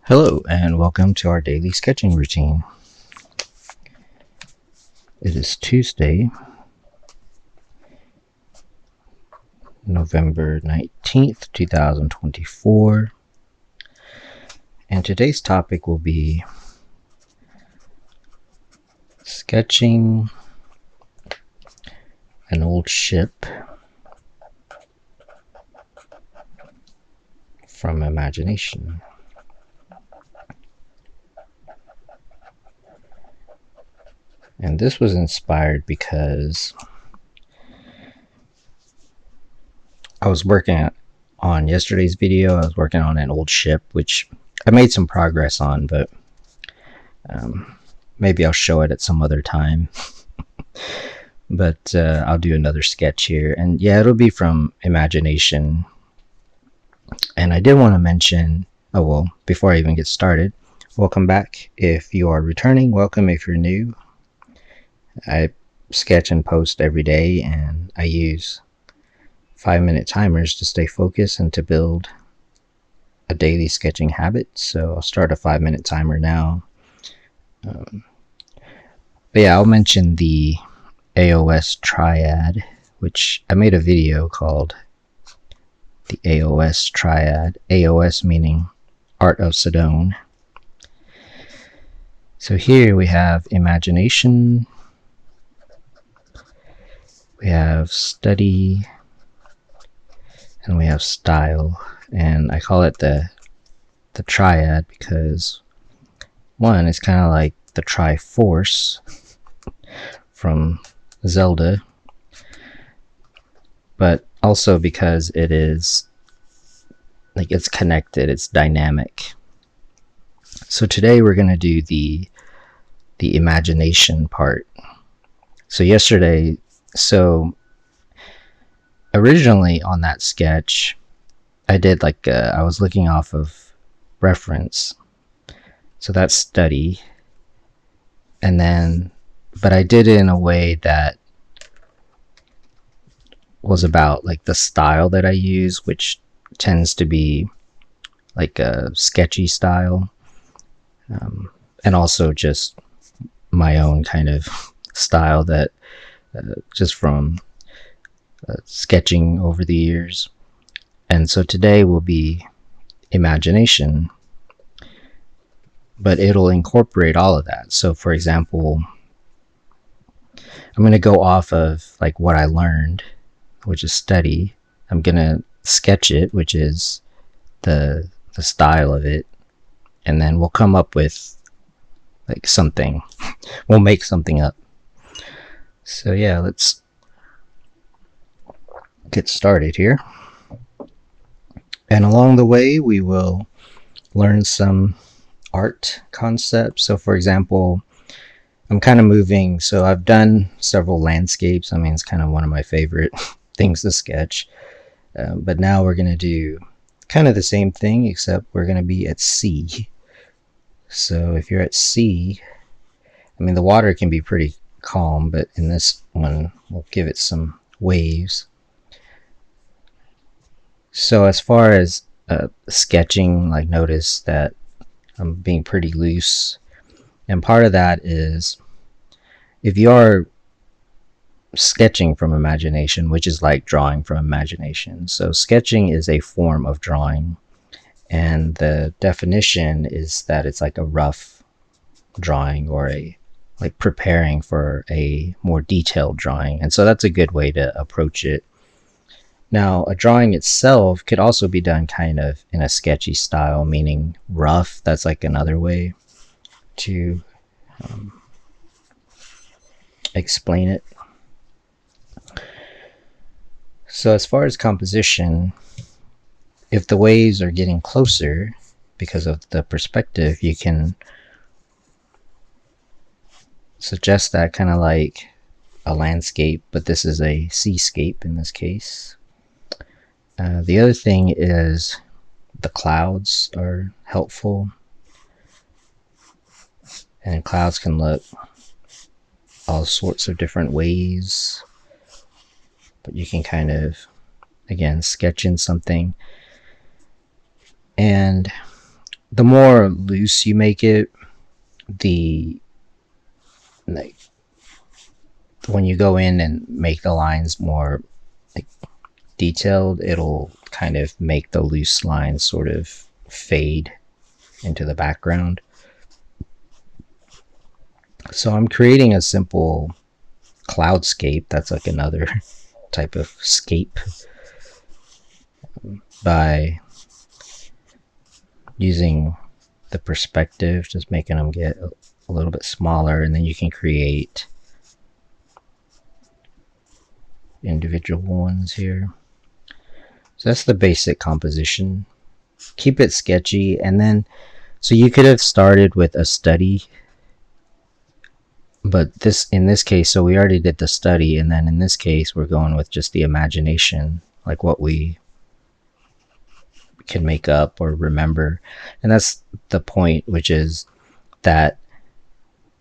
Hello and welcome to our daily sketching routine. It is Tuesday, November 19th, 2024, and today's topic will be sketching an old ship from imagination. And this was inspired because I was working on yesterday's video. I was working on an old ship, which I made some progress on, but maybe I'll show it at some other time. But I'll do another sketch here. And yeah, it'll be from imagination. And I did want to mention, before I even get started, welcome back. If you are returning, welcome. If you're new, I sketch and post every day, and I use 5-minute timers to stay focused and to build a daily sketching habit. So I'll start a 5-minute timer now. But yeah, I'll mention the AOS triad, which I made a video called the AOS triad. AOS meaning Art of Sedone. So here we have imagination, we have study, and we have style. And I call it the triad because one is kind of like the Triforce from Zelda, but also because it is like it's connected, it's dynamic. So today we're going to do the imagination part. So originally on that sketch, I did I was looking off of reference. So that's study. And then, but I did it in a way that was about like the style that I use, which tends to be like a sketchy style. And also just my own kind of style that just from sketching over the years. And so today will be imagination, but it'll incorporate all of that. So for example, I'm going to go off of like what I learned, which is study. I'm going to sketch it, which is the style of it, and then we'll come up with like something. We'll make something up. So yeah, let's get started here. And along the way, we will learn some art concepts. So for example, I'm kind of moving. So I've done several landscapes. I mean, it's kind of one of my favorite things to sketch. But now we're going to do kind of the same thing, except we're going to be at sea. So if you're at sea, I mean, the water can be pretty calm, but in this one, we'll give it some waves. So as far as sketching, like notice that I'm being pretty loose. And part of that is if you are sketching from imagination, which is like drawing from imagination. So sketching is a form of drawing. And the definition is that it's like a rough drawing or like preparing for a more detailed drawing. And so that's a good way to approach it. Now, a drawing itself could also be done kind of in a sketchy style, meaning rough. That's like another way to explain it. So as far as composition, if the waves are getting closer because of the perspective, you can suggest that kind of like a landscape, but this is a seascape in this case. The other thing is the clouds are helpful, and clouds can look all sorts of different ways, but you can kind of, again, sketch in something. And the more loose you make it, the like when you go in and make the lines more like detailed, it'll kind of make the loose lines sort of fade into the background. So I'm creating a simple cloudscape. That's like another type of scape by using the perspective, just making them get a little bit smaller, and then you can create individual ones here. So that's the basic composition. Keep it sketchy, and then so you could have started with a study, but in this case, so we already did the study, and then in this case we're going with just the imagination, like what we can make up or remember. And that's the point, which is that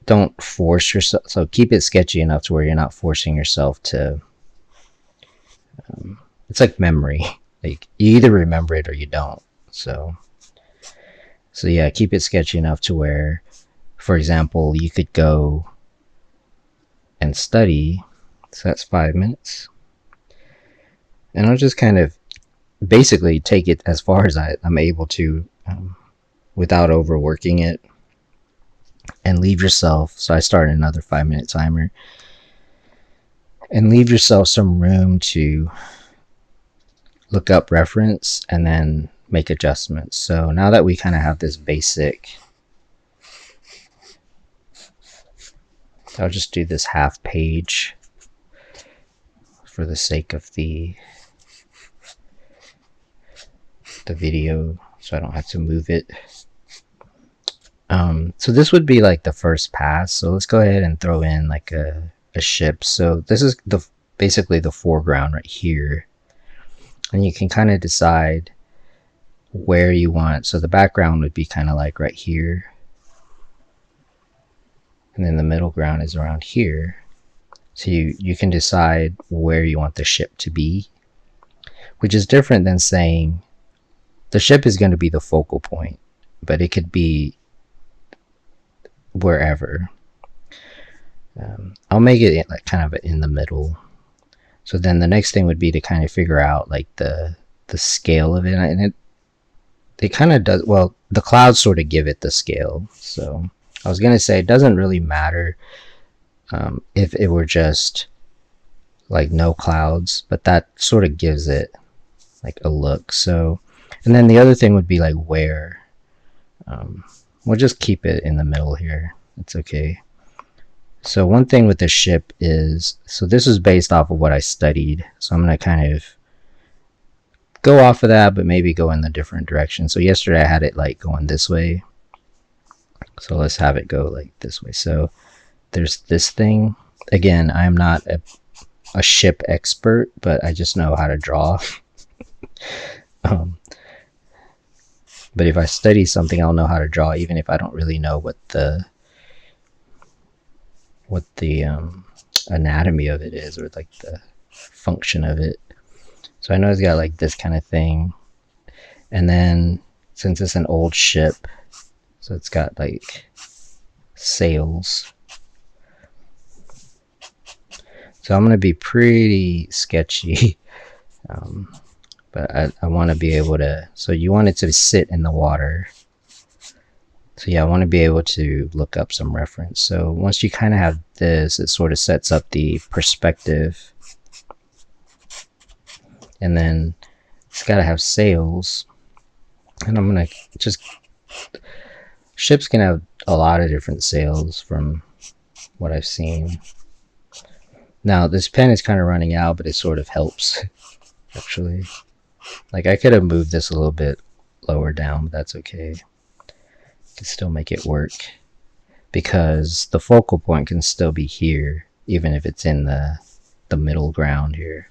don't force yourself. So keep it sketchy enough to where you're not forcing yourself to it's like memory, like you either remember it or you don't. So yeah, keep it sketchy enough to where, for example, you could go and study. So that's 5 minutes, and I'll just kind of basically take it as far as I'm able to without overworking it, and leave yourself. So I start another 5-minute timer and leave yourself some room to look up reference and then make adjustments. So now that we kind of have this basic, I'll just do this half page for the sake of the video, so I don't have to move it. So this would be like the first pass. So let's go ahead and throw in like a ship. So this is basically the foreground right here, and you can kind of decide where you want. So the background would be kind of like right here, and then the middle ground is around here. So you can decide where you want the ship to be, which is different than saying the ship is going to be the focal point, but it could be wherever. I'll make it like kind of in the middle. So then the next thing would be to kind of figure out like the scale of it, and it kind of does. Well, the clouds sort of give it the scale. So I was gonna say it doesn't really matter if it were just like no clouds, but that sort of gives it like a look. So, and then the other thing would be like where. We'll just keep it in the middle here. It's okay. So one thing with the ship is, so this is based off of what I studied. So I'm going to kind of go off of that, but maybe go in the different direction. So yesterday I had it like going this way. So let's have it go like this way. So there's this thing. Again, I'm not a ship expert, but I just know how to draw. But if I study something, I'll know how to draw, even if I don't really know what the anatomy of it is, or like the function of it. So I know it's got like this kind of thing. And then since it's an old ship, so it's got like sails. So I'm going to be pretty sketchy. But I want to be able to, so you want it to sit in the water. So yeah, I want to be able to look up some reference. So once you kind of have this, it sort of sets up the perspective. And then it's got to have sails. And I'm going to just, ships can have a lot of different sails from what I've seen. Now this pen is kind of running out, but it sort of helps actually. Like I could have moved this a little bit lower down, but that's okay. Can still make it work because the focal point can still be here, even if it's in the middle ground here.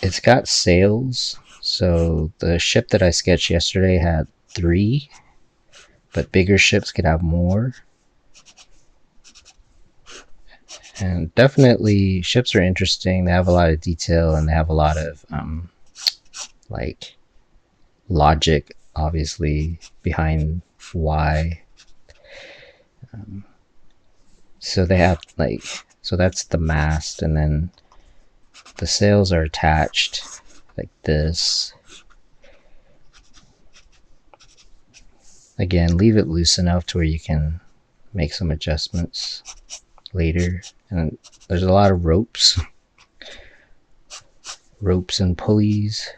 It's got sails. So the ship that I sketched yesterday had 3, but bigger ships could have more. And definitely ships are interesting. They have a lot of detail, and they have a lot of like logic obviously behind Y. So they have like, so that's the mast, and then the sails are attached like this. Again, leave it loose enough to where you can make some adjustments later. And there's a lot of ropes and pulleys.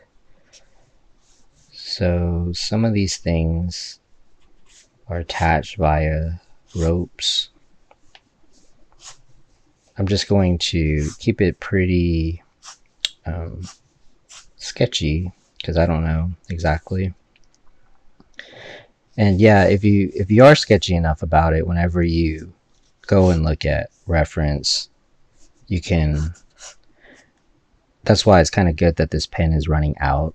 So some of these things are attached via ropes. I'm just going to keep it pretty sketchy because I don't know exactly. And yeah, if you are sketchy enough about it, whenever you go and look at reference, you can. That's why it's kind of good that this pen is running out.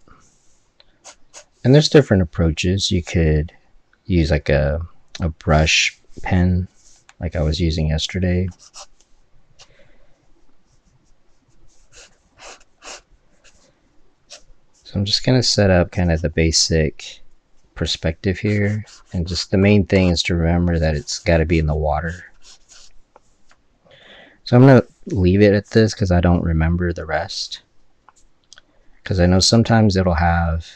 And there's different approaches. You could use like a brush pen like I was using yesterday. So I'm just going to set up kind of the basic perspective here. And just the main thing is to remember that it's got to be in the water. So I'm going to leave it at this because I don't remember the rest. Because I know sometimes it'll have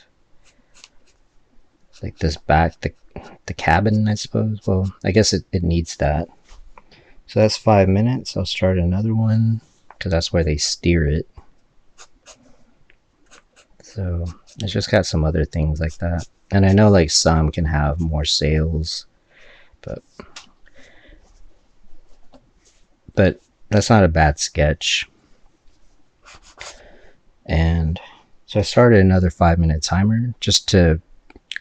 like this back, the cabin, I suppose. Well, I guess it needs that. So that's 5 minutes. I'll start another one because that's where they steer it. So it's just got some other things like that. And I know like some can have more sails, but that's not a bad sketch. And so I started another 5-minute timer just to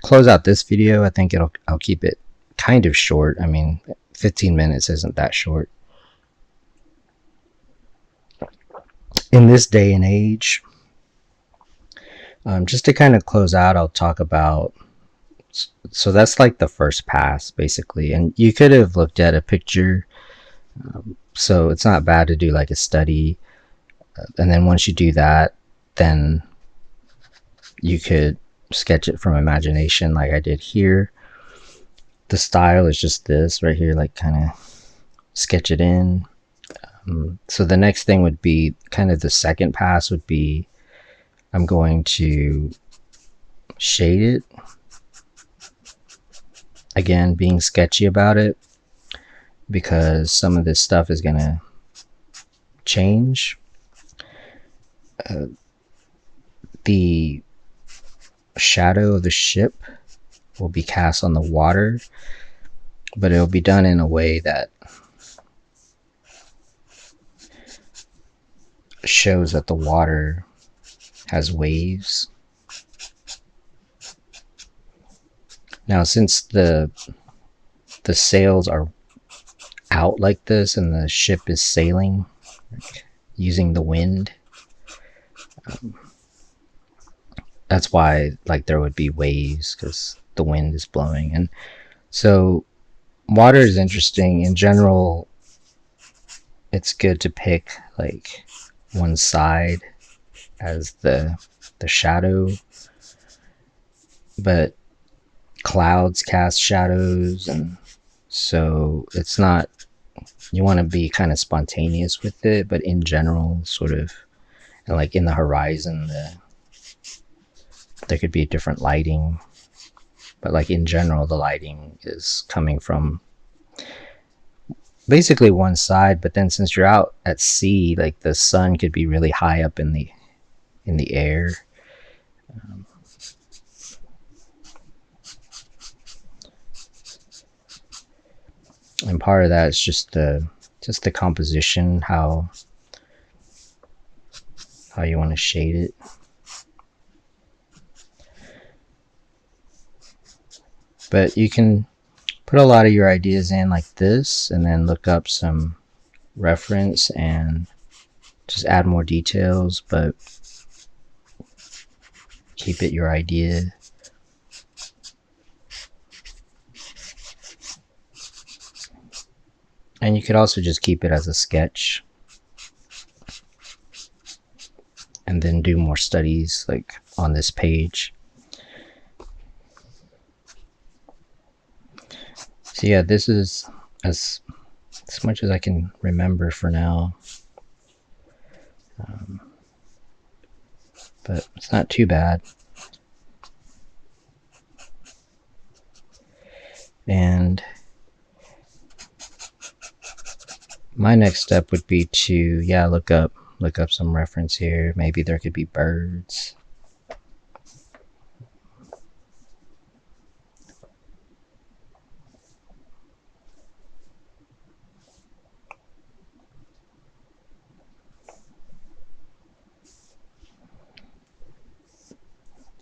close out this video. I think I'll keep it kind of short. I mean, 15 minutes isn't that short. In this day and age, just to kind of close out, I'll talk about, so that's like the first pass basically, and you could have looked at a picture, so it's not bad to do like a study, and then once you do that, then you could sketch it from imagination like I did here. The style is just this right here, like kind of sketch it in. So the next thing would be kind of the second pass would be I'm going to shade it. Again, being sketchy about it because some of this stuff is going to change. The shadow of the ship will be cast on the water, but it'll be done in a way that shows that the water has waves. Now, since the sails are out like this and the ship is sailing like, using the wind, that's why like there would be waves because the wind is blowing. And so water is interesting in general. It's good to pick like one side as the shadow, but clouds cast shadows, and so it's not, you want to be kind of spontaneous with it, but in general sort of, and like in the horizon there could be different lighting, but like in general the lighting is coming from basically one side. But then since you're out at sea, like the sun could be really high up in the air. And part of that is just the composition, how you want to shade it. But you can put a lot of your ideas in like this and then look up some reference and just add more details, but keep it your idea. And you could also just keep it as a sketch and then do more studies like on this page. So yeah, this is as much as I can remember for now. But it's not too bad. And my next step would be to look up some reference here. Maybe there could be birds.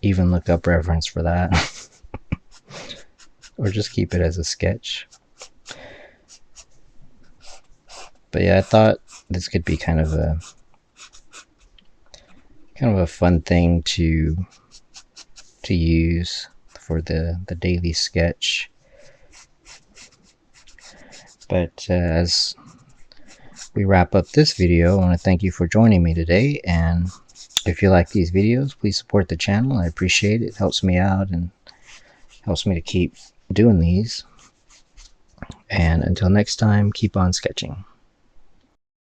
Even look up reference for that. Or just keep it as a sketch. But yeah, I thought this could be kind of a fun thing to use for the daily sketch. But as we wrap up this video, I want to thank you for joining me today, and if you like these videos, please support the channel. I appreciate it. It helps me out and helps me to keep doing these. And until next time, keep on sketching.